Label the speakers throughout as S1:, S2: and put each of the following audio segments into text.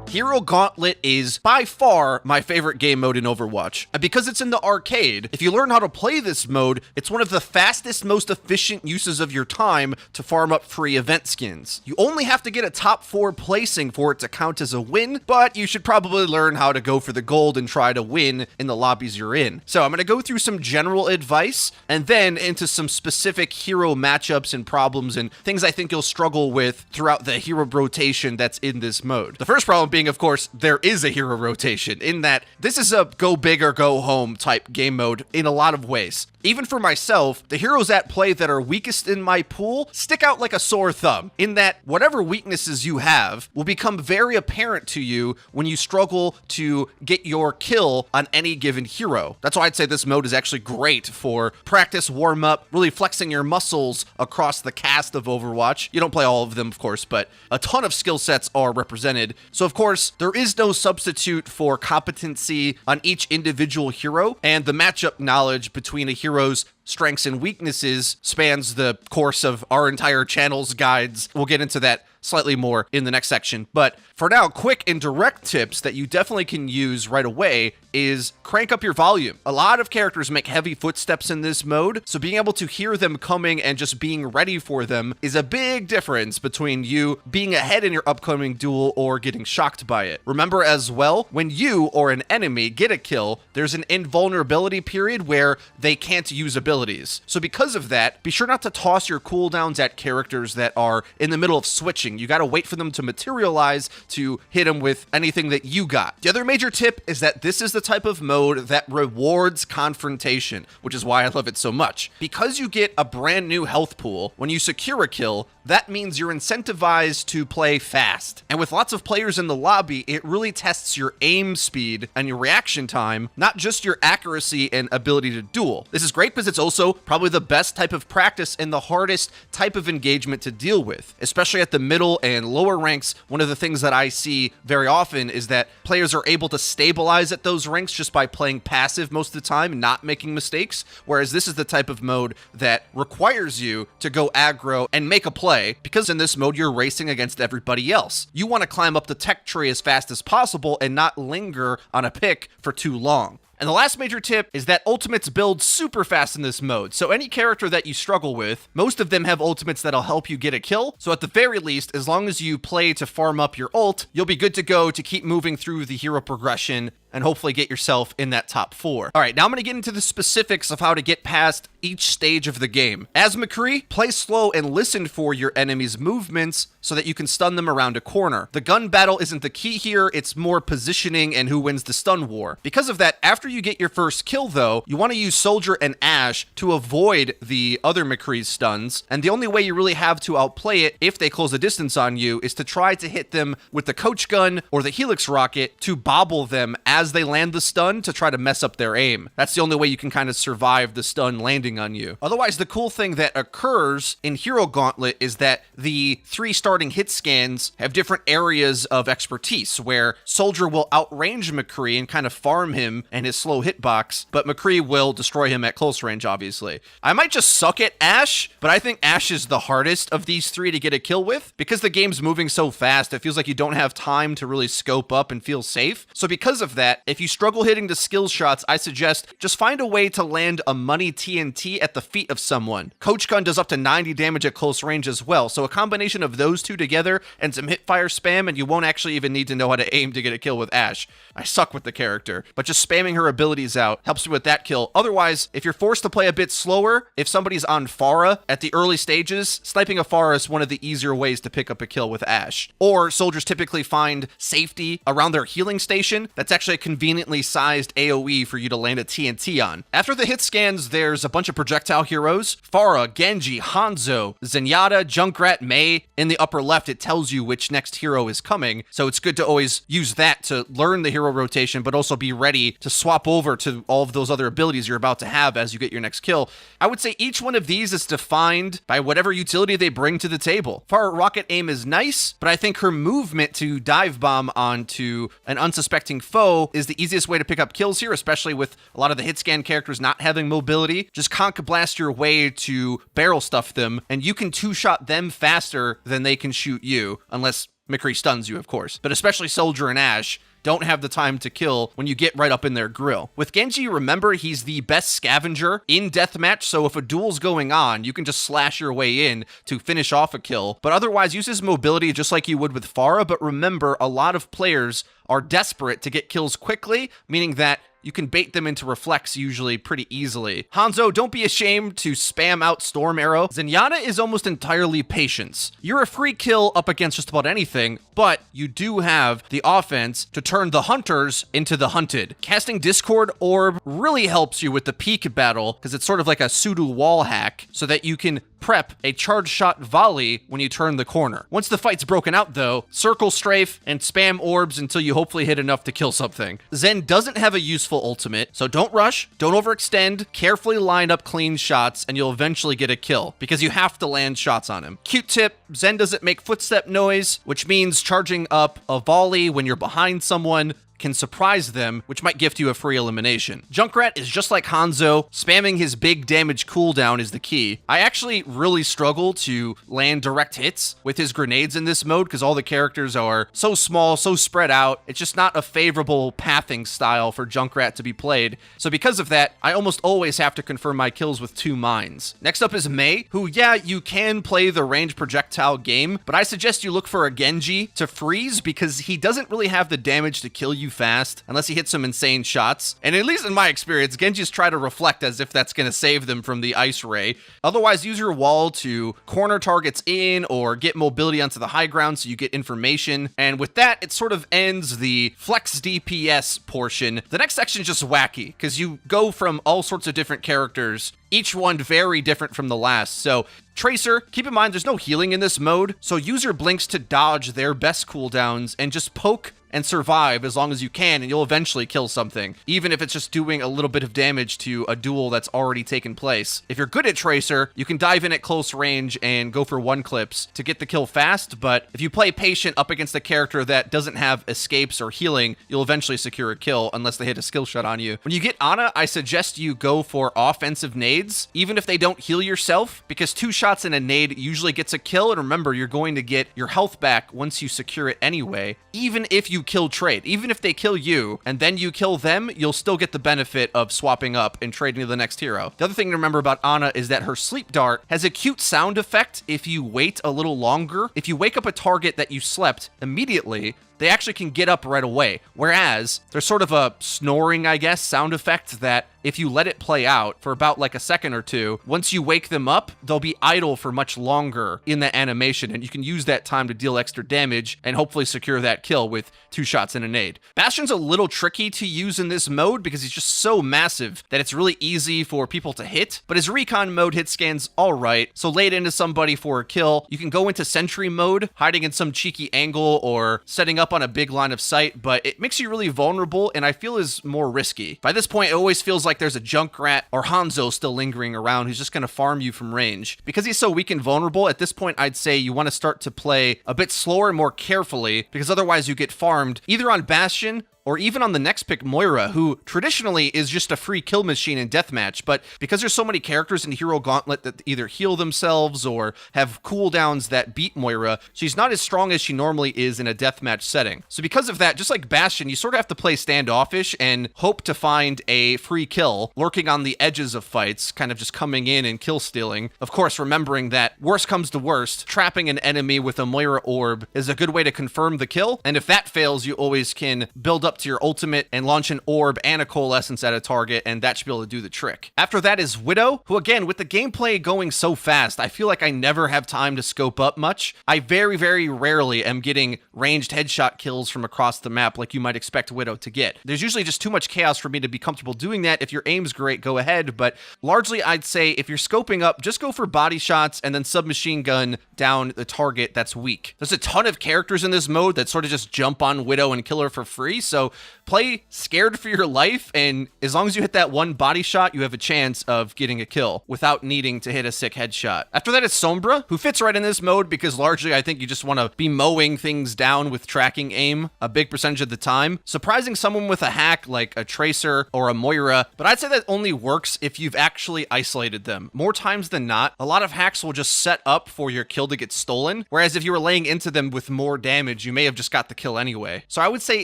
S1: Hero Gauntlet is by far my favorite game mode in Overwatch. And because it's in the arcade, if you learn how to play this mode, it's one of the fastest, most efficient uses of your time to farm up free event skins. You only have to get a top 4 placing for it to count as a win, but you should probably learn how to go for the gold and try to win in the lobbies you're in. So I'm going to go through some general advice and then into some specific hero matchups and problems and things I think you'll struggle with throughout the hero rotation that's in this mode. The first problem being, of course, there is a hero rotation in that this is a go big or go home type game mode in a lot of ways. Even for myself, the heroes at play that are weakest in my pool stick out like a sore thumb, in that whatever weaknesses you have will become very apparent to you when you struggle to get your kill on any given hero. That's why I'd say this mode is actually great for practice, warm up, really flexing your muscles across the cast of Overwatch. You don't play all of them, of course, but a ton of skill sets are represented. So, of course, there is no substitute for competency on each individual hero, and the matchup knowledge between a hero's strengths and weaknesses spans the course of our entire channel's guides. We'll get into that slightly more in the next section. But for now, quick and direct tips that you definitely can use right away is crank up your volume. A lot of characters make heavy footsteps in this mode, so being able to hear them coming and just being ready for them is a big difference between you being ahead in your upcoming duel or getting shocked by it. Remember as well, when you or an enemy get a kill, there's an invulnerability period where they can't use abilities. So because of that, be sure not to toss your cooldowns at characters that are in the middle of switching. You gotta wait for them to materialize to hit them with anything that you got. The other major tip is that this is the type of mode that rewards confrontation, which is why I love it so much. Because you get a brand new health pool when you secure a kill, that means you're incentivized to play fast. And with lots of players in the lobby, it really tests your aim speed and your reaction time, not just your accuracy and ability to duel. This is great because it's also probably the best type of practice and the hardest type of engagement to deal with. Especially at the middle and lower ranks, one of the things that I see very often is that players are able to stabilize at those ranks just by playing passive most of the time and not making mistakes, whereas this is the type of mode that requires you to go aggro and make a play, because in this mode you're racing against everybody else. You want to climb up the tech tree as fast as possible and not linger on a pick for too long. And the last major tip is that ultimates build super fast in this mode. So any character that you struggle with, most of them have ultimates that'll help you get a kill. So at the very least, as long as you play to farm up your ult, you'll be good to go to keep moving through the hero progression and hopefully get yourself in that top 4. All right, now I'm going to get into the specifics of how to get past each stage of the game. As McCree, play slow and listen for your enemy's movements so that you can stun them around a corner. The gun battle isn't the key here, it's more positioning and who wins the stun war. Because of that, after you get your first kill though, you want to use Soldier and Ashe to avoid the other McCree's stuns, and the only way you really have to outplay it if they close the distance on you is to try to hit them with the coach gun or the Helix rocket to bobble them as they land the stun to try to mess up their aim. That's the only way you can kind of survive the stun landing on you. Otherwise, the cool thing that occurs in Hero Gauntlet is that the 3 starting hit scans have different areas of expertise, where Soldier will outrange McCree and kind of farm him and his slow hitbox, but McCree will destroy him at close range, obviously. I might just suck at Ashe, but I think Ashe is the hardest of these 3 to get a kill with. Because the game's moving so fast, it feels like you don't have time to really scope up and feel safe. So because of that, if you struggle hitting the skill shots, I suggest just find a way to land a money TNT at the feet of someone. Coach Gun does up to 90 damage at close range as well, so a combination of those 2 together and some hipfire spam, and you won't actually even need to know how to aim to get a kill with Ashe. I suck with the character, but just spamming her abilities out helps you with that kill. Otherwise, if you're forced to play a bit slower, if somebody's on Pharah at the early stages, sniping a Pharah is one of the easier ways to pick up a kill with Ashe. Or soldiers typically find safety around their healing station. That's actually a conveniently sized AoE for you to land a TNT on. After the hit scans, there's a bunch of projectile heroes. Pharah, Genji, Hanzo, Zenyatta, Junkrat, Mei. In the upper left, it tells you which next hero is coming, so it's good to always use that to learn the hero rotation, but also be ready to swap over to all of those other abilities you're about to have as you get your next kill. I would say each one of these is defined by whatever utility they bring to the table. Pharah rocket aim is nice, but I think her movement to dive bomb onto an unsuspecting foe is the easiest way to pick up kills here, especially with a lot of the hit scan characters not having mobility. Just conk blast your way to barrel stuff them, and you can 2-shot them faster than they can shoot you, unless McCree stuns you, of course, but especially Soldier and Ashe don't have the time to kill when you get right up in their grill. With Genji, remember, he's the best scavenger in deathmatch, so if a duel's going on, you can just slash your way in to finish off a kill, but otherwise use his mobility just like you would with Pharah. But remember, a lot of players are desperate to get kills quickly, meaning that you can bait them into reflex usually pretty easily. Hanzo, don't be ashamed to spam out Storm Arrow. Zenyatta is almost entirely patience. You're a free kill up against just about anything, but you do have the offense to turn the hunters into the hunted. Casting Discord Orb really helps you with the peak battle, because it's sort of like a pseudo wall hack, so that you can prep a charge shot volley when you turn the corner. Once the fight's broken out though, circle strafe and spam orbs until you hopefully hit enough to kill something. Zen doesn't have a useful ultimate, so don't rush, don't overextend, carefully line up clean shots, and you'll eventually get a kill, because you have to land shots on him. Cute tip, Zen doesn't make footstep noise, which means charging up a volley when you're behind someone can surprise them, which might gift you a free elimination. Junkrat is just like Hanzo. Spamming his big damage cooldown is the key. I actually really struggle to land direct hits with his grenades in this mode because all the characters are so small, so spread out. It's just not a favorable pathing style for Junkrat to be played. So because of that, I almost always have to confirm my kills with 2 mines. Next up is Mei, who, yeah, you can play the range projectile game, but I suggest you look for a Genji to freeze because he doesn't really have the damage to kill you fast unless he hits some insane shots. And at least in my experience, Genjis try to reflect as if that's going to save them from the ice ray. Otherwise, use your wall to corner targets in or get mobility onto the high ground so you get information. And with that, it sort of ends the flex DPS portion. The next section is just wacky because you go from all sorts of different characters, each one very different from the last. So Tracer, keep in mind there's no healing in this mode, so use your blinks to dodge their best cooldowns and just poke and survive as long as you can, and you'll eventually kill something, even if it's just doing a little bit of damage to a duel that's already taken place. If you're good at Tracer, you can dive in at close range and go for one clips to get the kill fast, but if you play patient up against a character that doesn't have escapes or healing, you'll eventually secure a kill unless they hit a skill shot on you. When you get Ana, I suggest you go for offensive nades, even if they don't heal yourself, because 2 shots in a nade usually gets a kill, and remember, you're going to get your health back once you secure it anyway, even if you kill trade. Even if they kill you and then you kill them, you'll still get the benefit of swapping up and trading to the next hero. The other thing to remember about Ana is that her sleep dart has a cute sound effect if you wait a little longer. If you wake up a target that you slept immediately, they actually can get up right away. Whereas there's sort of a snoring, I guess, sound effect that if you let it play out for about like a second or two, once you wake them up, they'll be idle for much longer in that animation, and you can use that time to deal extra damage and hopefully secure that kill with 2 shots in a nade. Bastion's a little tricky to use in this mode because he's just so massive that it's really easy for people to hit, but his recon mode hit scan's alright, so lay it into somebody for a kill. You can go into sentry mode, hiding in some cheeky angle or setting up on a big line of sight, but it makes you really vulnerable and I feel is more risky. By this point, it always feels like there's a Junkrat or Hanzo still lingering around who's just going to farm you from range. Because he's so weak and vulnerable, at this point I'd say you want to start to play a bit slower and more carefully, because otherwise you get farmed either on Bastion or even on the next pick, Moira, who traditionally is just a free kill machine in deathmatch, but because there's so many characters in Hero Gauntlet that either heal themselves or have cooldowns that beat Moira, she's not as strong as she normally is in a deathmatch setting. So because of that, just like Bastion, you sort of have to play standoffish and hope to find a free kill lurking on the edges of fights, kind of just coming in and kill stealing. Of course, remembering that worst comes to worst, trapping an enemy with a Moira orb is a good way to confirm the kill, and if that fails, you always can build up to your ultimate and launch an orb and a coalescence at a target, and that should be able to do the trick. After that is Widow, who again, with the gameplay going so fast, I feel like I never have time to scope up much. I very, very rarely am getting ranged headshot kills from across the map like you might expect Widow to get. There's usually just too much chaos for me to be comfortable doing that. If your aim's great, go ahead, but largely I'd say if you're scoping up, just go for body shots and then submachine gun down the target that's weak. There's a ton of characters in this mode that sort of just jump on Widow and kill her for free, so So play scared for your life, and as long as you hit that one body shot, you have a chance of getting a kill without needing to hit a sick headshot. After that is Sombra, who fits right in this mode because largely I think you just want to be mowing things down with tracking aim a big percentage of the time. Surprising someone with a hack like a Tracer or a Moira, but I'd say that only works if you've actually isolated them. More times than not, a lot of hacks will just set up for your kill to get stolen, whereas if you were laying into them with more damage, you may have just got the kill anyway. So I would say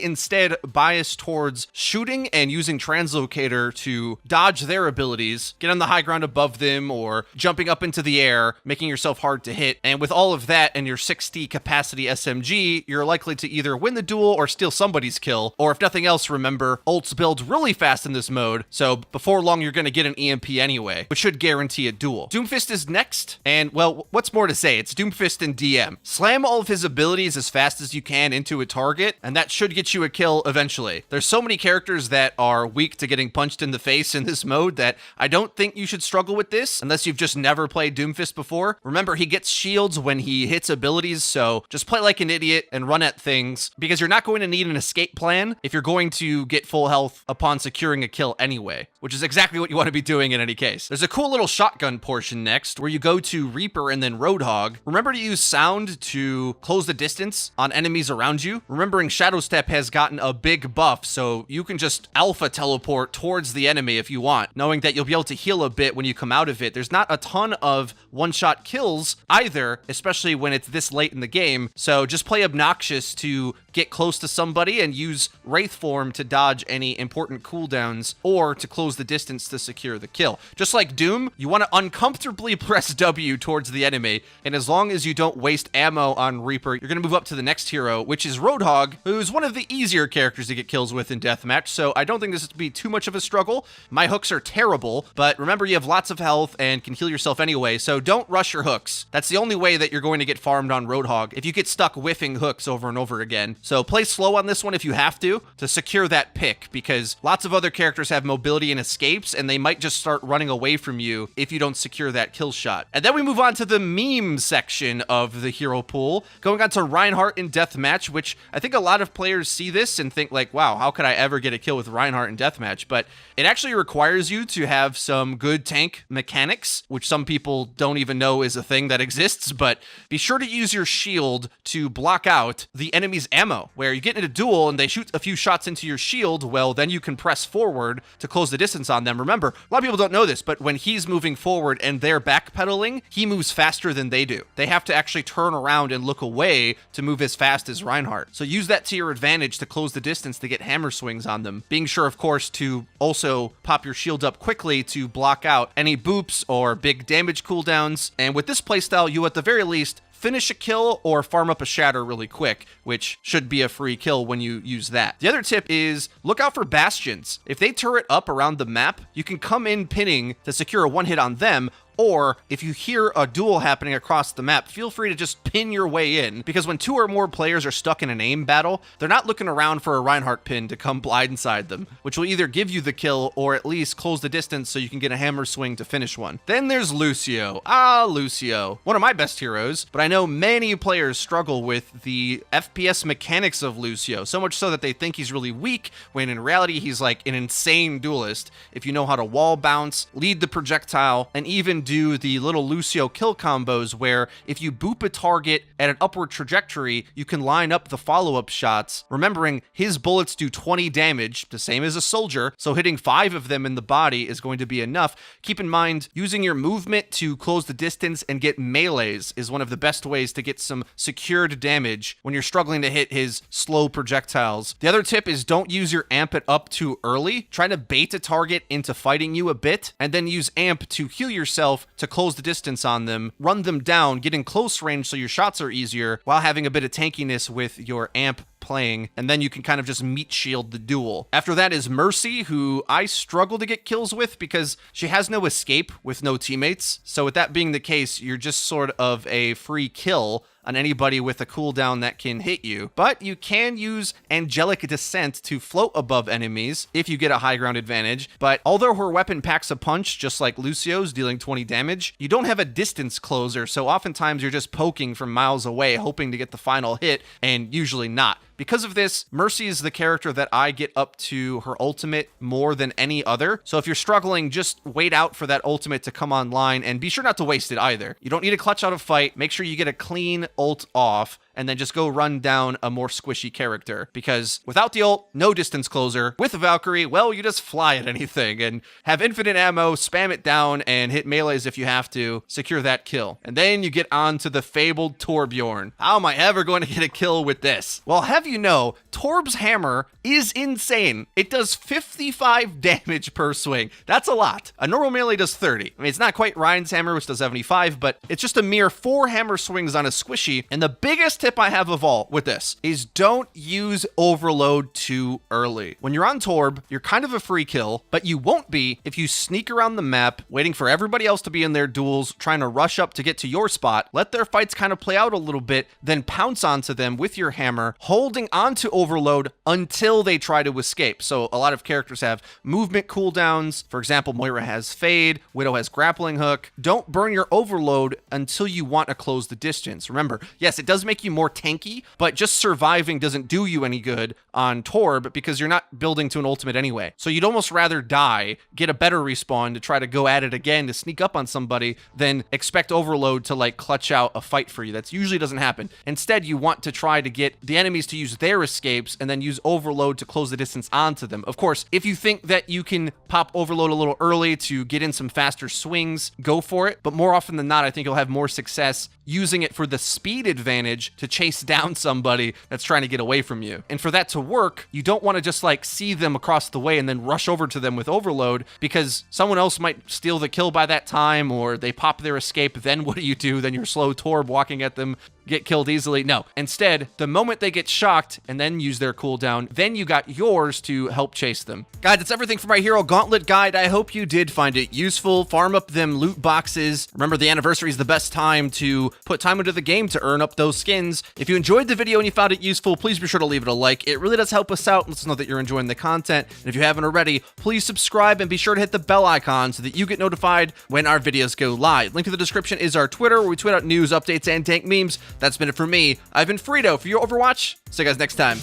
S1: instead bias towards shooting and using translocator to dodge their abilities, get on the high ground above them, or jumping up into the air, making yourself hard to hit. And with all of that and your 60 capacity SMG, you're likely to either win the duel or steal somebody's kill, or if nothing else, remember, ults build really fast in this mode, so before long you're going to get an EMP anyway, which should guarantee a duel. Doomfist is next, and well, what's more to say? It's Doomfist in DM. Slam all of his abilities as fast as you can into a target, and that should get you a kill eventually. There's so many characters that are weak to getting punched in the face in this mode that I don't think you should struggle with this unless you've just never played Doomfist before. Remember, he gets shields when he hits abilities, so just play like an idiot and run at things, because you're not going to need an escape plan if you're going to get full health upon securing a kill anyway, which is exactly what you want to be doing in any case. There's a cool little shotgun portion next where you go to Reaper and then Roadhog. Remember to use sound to close the distance on enemies around you. Remembering Shadow Step has gotten a big buff, so you can just alpha teleport towards the enemy if you want, knowing that you'll be able to heal a bit when you come out of it. There's not a ton of one-shot kills either, especially when it's this late in the game, so just play obnoxious to get close to somebody and use Wraith Form to dodge any important cooldowns or to close the distance to secure the kill. Just like Doom, you want to uncomfortably press W towards the enemy, and as long as you don't waste ammo on Reaper, you're going to move up to the next hero, which is Roadhog, who's one of the easier characters to get kills with in Deathmatch, so I don't think this would be too much of a struggle. My hooks are terrible, but remember you have lots of health and can heal yourself anyway, so don't rush your hooks. That's the only way that you're going to get farmed on Roadhog, if you get stuck whiffing hooks over and over again. So play slow on this one if you have to secure that pick, because lots of other characters have mobility and escapes, and they might just start running away from you if you don't secure that kill shot. And then we move on to the meme section of the hero pool, going on to Reinhardt in Deathmatch, which I think a lot of players see this and think like, wow, how could I ever get a kill with Reinhardt in Deathmatch? But it actually requires you to have some good tank mechanics, which some people don't even know is a thing that exists, but be sure to use your shield to block out the enemy's ammo, where you get in a duel and they shoot a few shots into your shield, well, then you can press forward to close the distance on them. Remember, a lot of people don't know this, but when he's moving forward and they're backpedaling, he moves faster than they do. They have to actually turn around and look away to move as fast as Reinhardt. So use that to your advantage to close the distance to get hammer swings on them. Being sure, of course, to also pop your shield up quickly to block out any boops or big damage cooldowns. And with this playstyle, you at the very least finish a kill or farm up a shatter really quick, which should be a free kill when you use that. The other tip is look out for bastions. If they turret up around the map, you can come in pinning to secure a one hit on them, or if you hear a duel happening across the map, feel free to just pin your way in, because when two or more players are stuck in an aim battle, they're not looking around for a Reinhardt pin to come blindside them, which will either give you the kill or at least close the distance so you can get a hammer swing to finish one. Then there's Lucio. Lucio. One of my best heroes, but I know many players struggle with the FPS mechanics of Lucio, so much so that they think he's really weak, when in reality he's like an insane duelist if you know how to wall bounce, lead the projectile, and even do the little Lucio kill combos where if you boop a target at an upward trajectory, you can line up the follow-up shots. Remembering his bullets do 20 damage, the same as a soldier, so hitting 5 of them in the body is going to be enough. Keep in mind, using your movement to close the distance and get melees is one of the best ways to get some secured damage when you're struggling to hit his slow projectiles. The other tip is don't use your amp it up too early. Try to bait a target into fighting you a bit, and then use amp to heal yourself to close the distance on them, run them down, get in close range so your shots are easier, while having a bit of tankiness with your amp playing, and then you can kind of just meat shield the duel. After that is Mercy, who I struggle to get kills with because she has no escape with no teammates. So with that being the case, you're just sort of a free kill on anybody with a cooldown that can hit you. But you can use Angelic Descent to float above enemies if you get a high ground advantage. But although her weapon packs a punch, just like Lucio's, dealing 20 damage, you don't have a distance closer, so oftentimes you're just poking from miles away, hoping to get the final hit, and usually not. Because of this, Mercy is the character that I get up to her ultimate more than any other. So if you're struggling, just wait out for that ultimate to come online and be sure not to waste it either. You don't need to clutch out a fight. Make sure you get a clean ult off and then just go run down a more squishy character, because without the ult, no distance closer. With the Valkyrie, well, you just fly at anything and have infinite ammo, spam it down, and hit melees if you have to, secure that kill. And then you get on to the fabled Torbjorn. How am I ever going to get a kill with this? Well, have you know, Torb's hammer is insane. It does 55 damage per swing. That's a lot. A normal melee does 30. I mean, it's not quite Ryan's hammer, which does 75, but it's just a mere 4 hammer swings on a squishy. And the biggest tip I have of all with this is don't use overload too early. When you're on Torb, you're kind of a free kill, but you won't be if you sneak around the map, waiting for everybody else to be in their duels, trying to rush up to get to your spot, let their fights kind of play out a little bit, then pounce onto them with your hammer, holding onto overload until they try to escape. So a lot of characters have movement cooldowns. For example, Moira has fade, Widow has grappling hook. Don't burn your overload until you want to close the distance. Remember, yes, it does make you more tanky, but just surviving doesn't do you any good on Torb because you're not building to an ultimate anyway. So you'd almost rather die, get a better respawn to try to go at it again to sneak up on somebody than expect overload to like clutch out a fight for you. That usually doesn't happen. Instead, you want to try to get the enemies to use their escapes and then use overload to close the distance onto them. Of course, if you think that you can pop overload a little early to get in some faster swings, go for it. But more often than not, I think you'll have more success using it for the speed advantage to chase down somebody that's trying to get away from you. And for that to work, you don't want to just like see them across the way and then rush over to them with overload, because someone else might steal the kill by that time, or they pop their escape. Then what do? Then you're slow Torb walking at them, get killed easily. No, instead, the moment they get shocked and then use their cooldown, then you got yours to help chase them. Guys, that's everything for my Hero Gauntlet guide. I hope you did find it useful. Farm up them loot boxes. Remember, the anniversary is the best time to put time into the game to earn up those skins. If you enjoyed the video and you found it useful, please be sure to leave it a like. It really does help us out. Let us know that you're enjoying the content. And if you haven't already, please subscribe and be sure to hit the bell icon so that you get notified when our videos go live. Link to the description is our Twitter, where we tweet out news, updates, and tank memes. That's been it for me. I've been FREEDO for your Overwatch. See you guys next time.